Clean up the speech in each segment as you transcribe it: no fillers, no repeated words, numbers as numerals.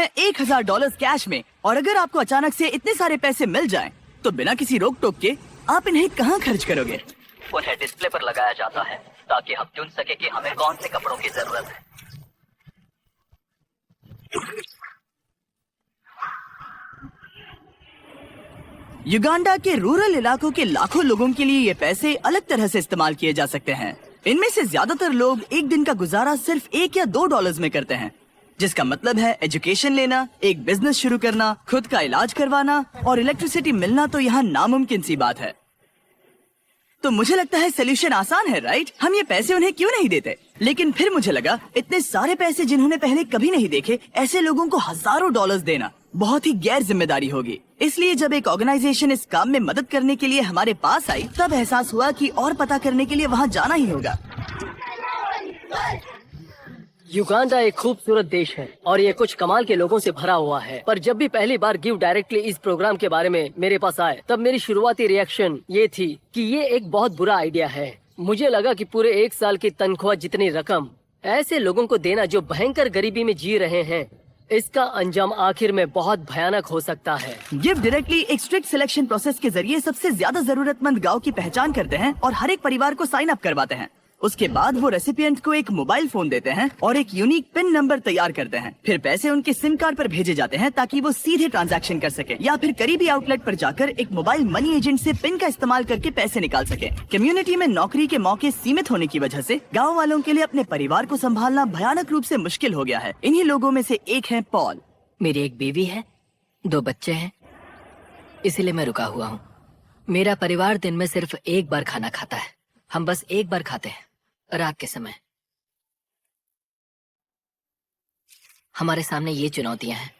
हैं $1000 कैश में, और अगर आपको अचानक से इतने सारे पैसे मिल जाएं, तो बिना किसी रोक टोक के आप इन्हें कहाँ खर्च करोगे? उन्हें डिस्प्ले पर लगाया जाता है ताकि हम चुन सके कि हमें कौन से कपड़ों की जरूरत है। युगांडा के रूरल इलाकों के लाखों लोगों के लिए ये पैसे अलग तरह से इस्तेमाल किए जा सकते हैं। इनमें से ज्यादातर लोग एक दिन का गुजारा सिर्फ $1 या $2 में करते हैं, जिसका मतलब है एजुकेशन लेना, एक बिजनेस शुरू करना, खुद का इलाज करवाना और इलेक्ट्रिसिटी मिलना तो यहाँ नामुमकिन सी बात है। तो मुझे लगता है सोल्यूशन आसान है, राइट? हम ये पैसे उन्हें क्यों नहीं देते? लेकिन फिर मुझे लगा इतने सारे पैसे जिन्होंने पहले कभी नहीं देखे, ऐसे लोगों को हजारों डॉलर्स देना बहुत ही गैर जिम्मेदारी होगी। इसलिए जब एक ऑर्गेनाइजेशन इस काम में मदद करने के लिए हमारे पास आई, तब एहसास हुआ कि और पता करने के लिए वहाँ जाना ही होगा। युगांडा एक खूबसूरत देश है और ये कुछ कमाल के लोगों से भरा हुआ है। पर जब भी पहली बार गिव डायरेक्टली इस प्रोग्राम के बारे में मेरे पास आए, तब मेरी शुरुआती रिएक्शन ये थी कि ये एक बहुत बुरा आइडिया है। मुझे लगा कि पूरे 1 साल की तनख्वाह जितनी रकम ऐसे लोगों को देना जो भयंकर गरीबी में जी रहे हैं, इसका अंजाम आखिर में बहुत भयानक हो सकता है। गिव डायरेक्टली एक स्ट्रिक्ट सिलेक्शन प्रोसेस के जरिए सबसे ज्यादा जरूरतमंद गांव की पहचान करते हैं और हर एक परिवार को साइन अप करवाते हैं। उसके बाद वो रेसिपिएंट को एक मोबाइल फोन देते हैं और एक यूनिक पिन नंबर तैयार करते हैं। फिर पैसे उनके सिम कार्ड पर भेजे जाते हैं ताकि वो सीधे ट्रांजैक्शन कर सके, या फिर करीबी आउटलेट पर जाकर एक मोबाइल मनी एजेंट से पिन का इस्तेमाल करके पैसे निकाल सके। कम्युनिटी में नौकरी के मौके सीमित होने की वजह से गाँव वालों के लिए अपने परिवार को संभालना भयानक रूप से मुश्किल हो गया है। इन्हीं लोगों में से एक है पॉल। मेरी एक बीवी है, 2 बच्चे हैं, इसीलिए मैं रुका हुआ हूँ। मेरा परिवार दिन में सिर्फ एक बार खाना खाता है। हम बस एक बार खाते हैं, रात के समय। हमारे सामने ये चुनौतियां हैं।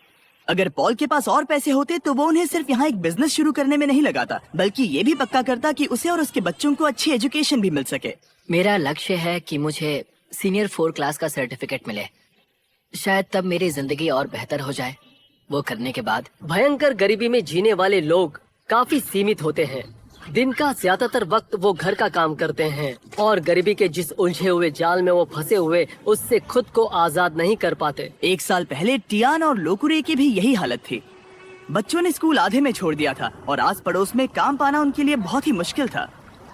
अगर पॉल के पास और पैसे होते तो वो उन्हें सिर्फ यहाँ एक बिजनेस शुरू करने में नहीं लगाता, बल्कि ये भी पक्का करता कि उसे और उसके बच्चों को अच्छी एजुकेशन भी मिल सके। मेरा लक्ष्य है कि मुझे सीनियर 4 क्लास का सर्टिफिकेट मिले। शायद तब मेरी जिंदगी और बेहतर हो जाए। वो करने के बाद भयंकर गरीबी में जीने वाले लोग काफी सीमित होते हैं। दिन का ज्यादातर वक्त वो घर का काम करते हैं और गरीबी के जिस उलझे हुए जाल में वो फंसे हुए, उससे खुद को आजाद नहीं कर पाते। 1 साल पहले टियान और लोकुरे की भी यही हालत थी। बच्चों ने स्कूल आधे में छोड़ दिया था और आस पड़ोस में काम पाना उनके लिए बहुत ही मुश्किल था।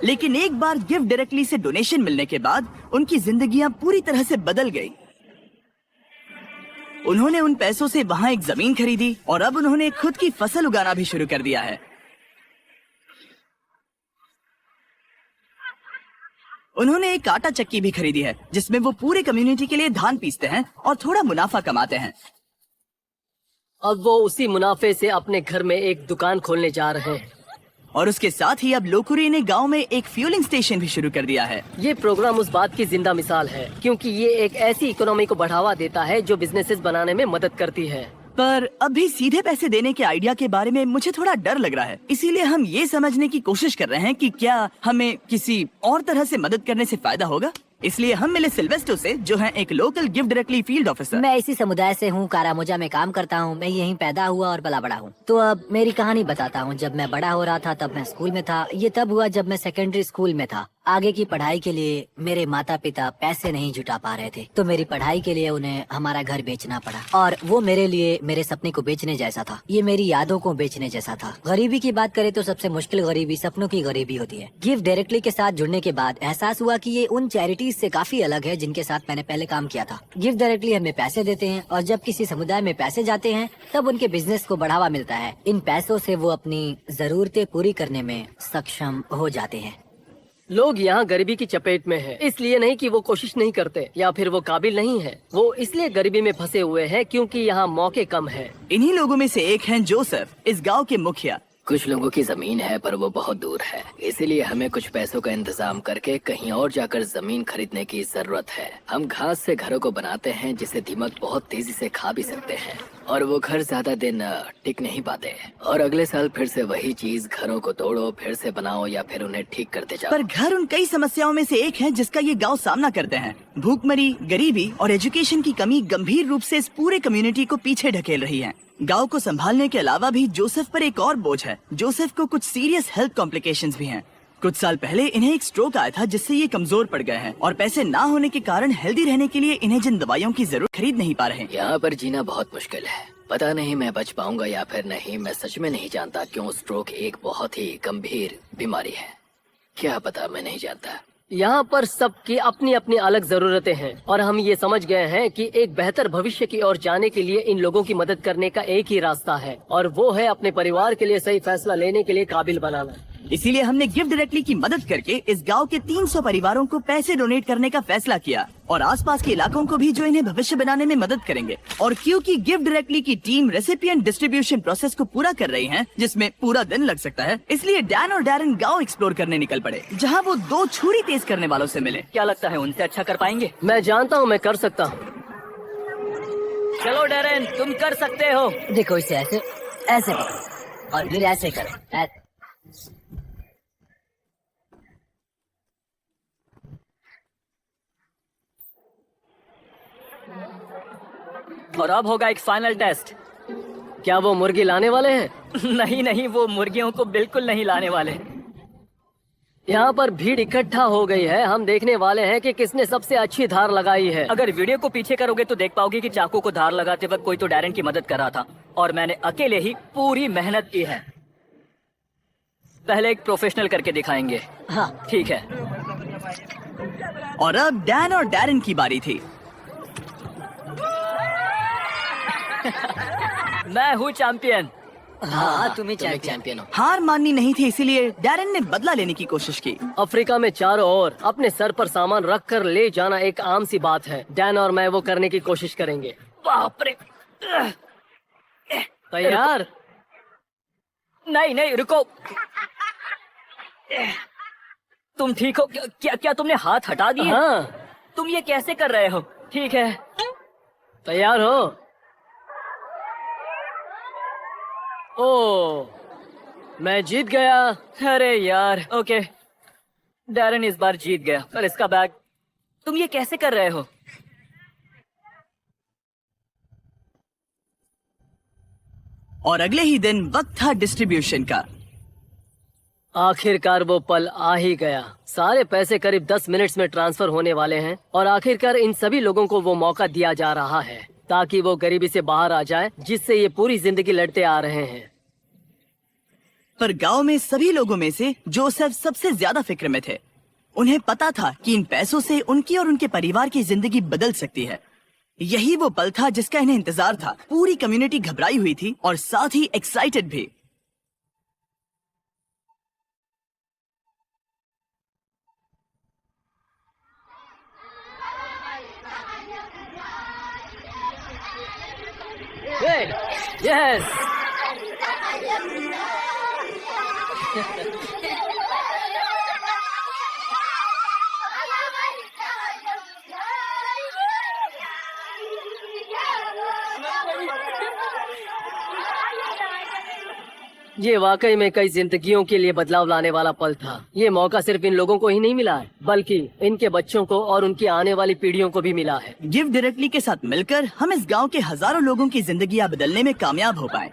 लेकिन एक बार गिव डायरेक्टली से डोनेशन मिलने के बाद उनकी जिंदगियां पूरी तरह से बदल गई। उन्होंने उन पैसों से वहाँ एक जमीन खरीदी और अब उन्होंने खुद की फसल उगाना भी शुरू कर दिया है। उन्होंने एक आटा चक्की भी खरीदी है जिसमें वो पूरे कम्युनिटी के लिए धान पीसते हैं और थोड़ा मुनाफा कमाते हैं। अब वो उसी मुनाफे से अपने घर में एक दुकान खोलने जा रहे हैं। और उसके साथ ही अब लोकुरे ने गांव में एक फ्यूलिंग स्टेशन भी शुरू कर दिया है। ये प्रोग्राम उस बात की जिंदा मिसाल है, क्योंकि ये एक ऐसी इकोनॉमी को बढ़ावा देता है जो बिजनेसेस बनाने में मदद करती है। पर अभी सीधे पैसे देने के आइडिया के बारे में मुझे थोड़ा डर लग रहा है। इसीलिए हम ये समझने की कोशिश कर रहे हैं कि क्या हमें किसी और तरह से मदद करने से फायदा होगा। इसलिए हम मिले सिल्वेस्टो से, जो है एक local give directly field officer. मैं इसी समुदाय से हूँ, कारामोजा में काम करता हूँ। मैं यहीं पैदा हुआ और पला बड़ा हूँ। तो अब मेरी कहानी बताता हूँ। जब मैं बड़ा हो रहा था तब मैं स्कूल में था। ये तब हुआ जब मैं सेकेंडरी स्कूल में था। आगे की पढ़ाई के लिए मेरे माता पिता पैसे नहीं जुटा पा रहे थे, तो मेरी पढ़ाई के लिए उन्हें हमारा घर बेचना पड़ा। और वो मेरे लिए मेरे सपने को बेचने जैसा था। ये मेरी यादों को बेचने जैसा था। गरीबी की बात करें तो सबसे मुश्किल गरीबी सपनों की गरीबी होती है। गिव डायरेक्टली के साथ जुड़ने के बाद एहसास हुआ कि ये उन चैरिटीज से काफी अलग है जिनके साथ मैंने पहले काम किया था। गिव डायरेक्टली हमें पैसे देते हैं और जब किसी समुदाय में पैसे जाते हैं तब उनके बिजनेस को बढ़ावा मिलता है। इन पैसों से वो अपनी जरूरतें पूरी करने में सक्षम हो जाते हैं। लोग यहाँ गरीबी की चपेट में हैं, इसलिए नहीं कि वो कोशिश नहीं करते या फिर वो काबिल नहीं है। वो इसलिए गरीबी में फंसे हुए हैं क्योंकि यहाँ मौके कम है। इन्हीं लोगों में से एक हैं जोसेफ, इस गांव के मुखिया। कुछ लोगों की जमीन है पर वो बहुत दूर है, इसीलिए हमें कुछ पैसों का इंतजाम करके कहीं और जाकर जमीन खरीदने की जरूरत है। हम घास से घरों को बनाते हैं जिसे दीमक बहुत तेजी से खा भी सकते हैं और वो घर ज्यादा दिन टिक नहीं पाते। और अगले साल फिर से वही चीज, घरों को तोड़ो, फिर से बनाओ या फिर उन्हें ठीक करते जाओ। पर घर उन कई समस्याओं में से एक है जिसका ये गांव सामना करते हैं। भूखमरी, गरीबी और एजुकेशन की कमी गंभीर रूप से इस पूरे कम्युनिटी को पीछे ढकेल रही है। गांव को संभालने के अलावा भी जोसेफ पर एक और बोझ है। जोसेफ को कुछ सीरियस हेल्थ कॉम्प्लिकेशंस भी हैं। कुछ साल पहले इन्हें एक स्ट्रोक आया था जिससे ये कमजोर पड़ गए हैं और पैसे ना होने के कारण हेल्दी रहने के लिए इन्हें जिन दवाइयों की जरूरत खरीद नहीं पा रहे। यहाँ पर जीना बहुत मुश्किल है। पता नहीं मैं बच पाऊंगा या फिर नहीं। मैं सच में नहीं जानता क्यों स्ट्रोक एक बहुत ही गंभीर बीमारी है। क्या पता, मैं नहीं जानता। यहाँ पर सबकी अपनी अपनी अलग जरूरतें हैं और हम ये समझ गए हैं कि एक बेहतर भविष्य की ओर जाने के लिए इन लोगों की मदद करने का एक ही रास्ता है, और वो है अपने परिवार के लिए सही फैसला लेने के लिए काबिल बनाना। इसीलिए हमने गिफ्ट डायरेक्टली की मदद करके इस गांव के 300 परिवारों को पैसे डोनेट करने का फैसला किया, और आसपास के इलाकों को भी जो इन्हें भविष्य बनाने में मदद करेंगे। और क्योंकि गिफ्ट डायरेक्टली की टीम रेसिपिएंट डिस्ट्रीब्यूशन प्रोसेस को पूरा कर रही है, जिसमें पूरा दिन लग सकता है, इसलिए डैन और डैरन गांव एक्सप्लोर करने निकल पड़े, जहां वो 2 छुरी तेज करने वालों से मिले। क्या लगता है उनसे अच्छा कर पाएंगे? मैं जानता हूँ मैं कर सकता हूँ। चलो डैरेन, तुम कर सकते हो। देखो इसे ऐसे ऐसे करो और फिर ऐसे करो। ऐसे। और अब होगा एक फाइनल टेस्ट। क्या वो मुर्गी लाने वाले हैं? नहीं नहीं, वो मुर्गियों को बिल्कुल नहीं लाने वाले। यहाँ पर भीड़ इकट्ठा हो गई है। हम देखने वाले हैं कि किसने सबसे अच्छी धार लगाई है। अगर वीडियो को पीछे करोगे तो देख पाओगे कि चाकू को धार लगाते वक्त कोई तो डैरेन की मदद कर रहा था, और मैंने अकेले ही पूरी मेहनत की है। पहले एक प्रोफेशनल करके दिखाएंगे। हाँ ठीक है। और अब डैन और डैरन की बारी थी। मैं हूँ चैंपियन। हाँ तुम्हें तुम एक चाहिए। चैंपियन हो। हार माननी नहीं थी, इसीलिए डैरन ने बदला लेने की कोशिश की। अफ्रीका में चारों ओर अपने सर पर सामान रख कर ले जाना एक आम सी बात है। डैन और मैं वो करने की कोशिश करेंगे। बाप रे। तैयार? नहीं नहीं, रुको। तुम ठीक हो? क्या क्या तुमने हाथ हटा दिए? हाँ। तुम ये कैसे कर रहे हो? ठीक है। तैयार हो? ओ, मैं जीत गया। अरे यार, ओके। डैरेन इस बार जीत गया, पर इसका बैग। तुम ये कैसे कर रहे हो? और अगले ही दिन वक्त था डिस्ट्रीब्यूशन का। आखिरकार वो पल आ ही गया। सारे पैसे करीब 10 मिनट्स में ट्रांसफर होने वाले हैं, और आखिरकार इन सभी लोगों को वो मौका दिया जा रहा है ताकि वो गरीबी से बाहर आ जाए, जिससे ये पूरी जिंदगी लड़ते आ रहे हैं। पर गांव में सभी लोगों में से जोसेफ सबसे ज्यादा फिक्र में थे। उन्हें पता था कि इन पैसों से उनकी और उनके परिवार की जिंदगी बदल सकती है। यही वो पल था जिसका इन्हें इंतजार था। पूरी कम्युनिटी घबराई हुई थी और साथ ही एक्साइटेड भी। यस। ये वाकई में कई जिंदगियों के लिए बदलाव लाने वाला पल था। ये मौका सिर्फ इन लोगों को ही नहीं मिला है, बल्कि इनके बच्चों को और उनकी आने वाली पीढ़ियों को भी मिला है। गिफ्ट डायरेक्टली के साथ मिलकर हम इस गांव के हजारों लोगों की जिंदगियां बदलने में कामयाब हो पाए।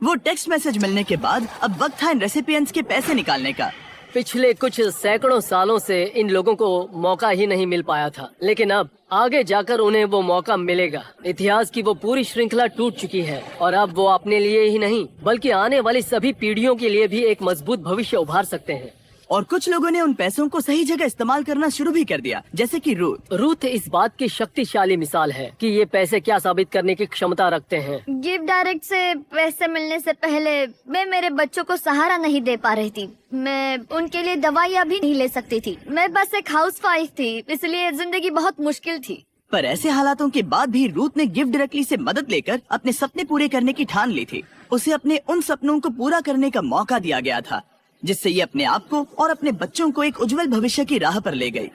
वो टेक्स्ट मैसेज मिलने के बाद अब वक्त था इन रेसिपिएंट्स के पैसे निकालने का। पिछले कुछ सैकड़ों सालों से इन लोगों को मौका ही नहीं मिल पाया था, लेकिन अब आगे जाकर उन्हें वो मौका मिलेगा। इतिहास की वो पूरी श्रृंखला टूट चुकी है, और अब वो अपने लिए ही नहीं बल्कि आने वाली सभी पीढ़ियों के लिए भी एक मजबूत भविष्य उभार सकते हैं। और कुछ लोगों ने उन पैसों को सही जगह इस्तेमाल करना शुरू भी कर दिया, जैसे कि रूथ इस बात की शक्तिशाली मिसाल है कि ये पैसे क्या साबित करने की क्षमता रखते हैं। गिफ्ट डायरेक्ट से पैसे मिलने से पहले मैं मेरे बच्चों को सहारा नहीं दे पा रही थी। मैं उनके लिए दवाइयाँ भी नहीं ले सकती थी। मैं बस एक हाउसवाइफ थी, इसलिए जिंदगी बहुत मुश्किल थी। पर ऐसे हालातों के बाद भी रूथ ने गिफ्ट डायरेक्टली से मदद लेकर अपने सपने पूरे करने की ठान ली थी। उसे अपने उन सपनों को पूरा करने का मौका दिया गया था, जिससे ये अपने आप को और अपने बच्चों को एक उज्जवल भविष्य की राह पर ले गई।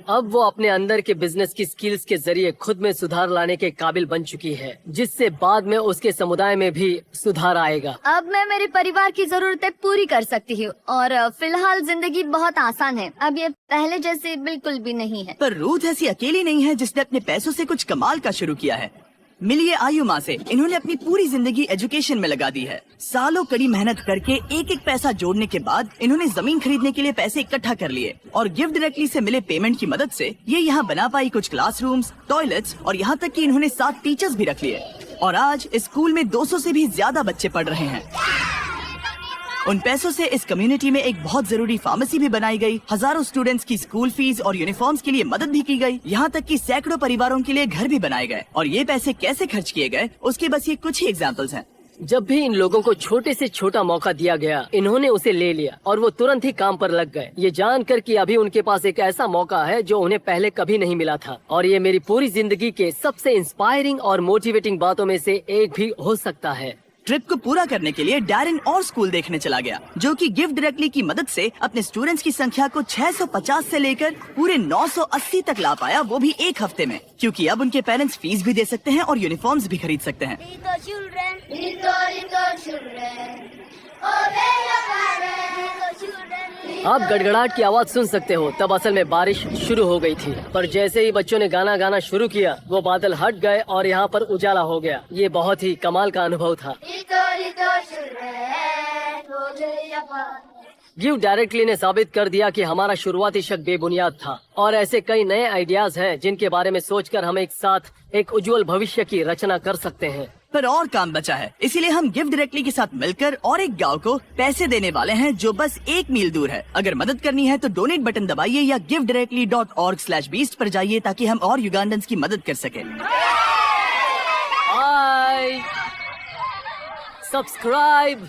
अब वो अपने अंदर के बिजनेस की स्किल्स के जरिए खुद में सुधार लाने के काबिल बन चुकी है, जिससे बाद में उसके समुदाय में भी सुधार आएगा। अब मैं मेरे परिवार की जरूरतें पूरी कर सकती हूँ और फिलहाल जिंदगी बहुत आसान है। अब ये पहले जैसे बिल्कुल भी नहीं है। पर रूथ ऐसी अकेली नहीं है जिसने अपने पैसों से कुछ कमाल का शुरू किया है। मिलिए आयुमा से। इन्होंने अपनी पूरी जिंदगी एजुकेशन में लगा दी है। सालों कड़ी मेहनत करके एक एक पैसा जोड़ने के बाद इन्होंने जमीन खरीदने के लिए पैसे इकट्ठा कर लिए और गिव डायरेक्टली से मिले पेमेंट की मदद से ये यहाँ बना पाई कुछ क्लासरूम्स, टॉयलेट्स और यहाँ तक कि इन्होंने 7 टीचर्स भी रख लिए और आज इस स्कूल में 200 से भी ज्यादा बच्चे पढ़ रहे हैं। उन पैसों से इस कम्युनिटी में एक बहुत जरूरी फार्मेसी भी बनाई गई, हजारों स्टूडेंट्स की स्कूल फीस और यूनिफॉर्म्स के लिए मदद भी की गई, यहाँ तक कि सैकड़ों परिवारों के लिए घर भी बनाए गए। और ये पैसे कैसे खर्च किए गए उसके बस ये कुछ ही एग्जाम्पल्स हैं। जब भी इन लोगों को छोटे से छोटा मौका दिया गया, इन्होंने उसे ले लिया और वो तुरंत ही काम पर लग गए, ये जानकर कि अभी उनके पास एक ऐसा मौका है जो उन्हें पहले कभी नहीं मिला था। और ये मेरी पूरी जिंदगी के सबसे इंस्पायरिंग और मोटिवेटिंग बातों में से एक भी हो सकता है। ट्रिप को पूरा करने के लिए डैरेन और स्कूल देखने चला गया, जो कि गिव डायरेक्टली की मदद से अपने स्टूडेंट्स की संख्या को 650 से लेकर पूरे 980 तक ला पाया, वो भी एक हफ्ते में, क्योंकि अब उनके पेरेंट्स फीस भी दे सकते हैं और यूनिफॉर्म्स भी खरीद सकते हैं। आप गड़गड़ाहट की आवाज सुन सकते हो, तब असल में बारिश शुरू हो गई थी। पर जैसे ही बच्चों ने गाना गाना शुरू किया, वो बादल हट गए और यहाँ पर उजाला हो गया। ये बहुत ही कमाल का अनुभव था। गिव डायरेक्टली ने साबित कर दिया कि हमारा शुरुआती शक बेबुनियाद था और ऐसे कई नए आइडियाज हैं जिनके बारे में सोचकर हम एक साथ एक उज्जवल भविष्य की रचना कर सकते हैं। पर और काम बचा है, इसीलिए हम गिव डायरेक्टली के साथ मिलकर और एक गांव को पैसे देने वाले हैं जो बस 1 मील दूर है। अगर मदद करनी है तो डोनेट बटन दबाइए या givedirectly.org/beast पर जाइए ताकि हम और युगांडन्स की मदद कर सकें। सब्सक्राइब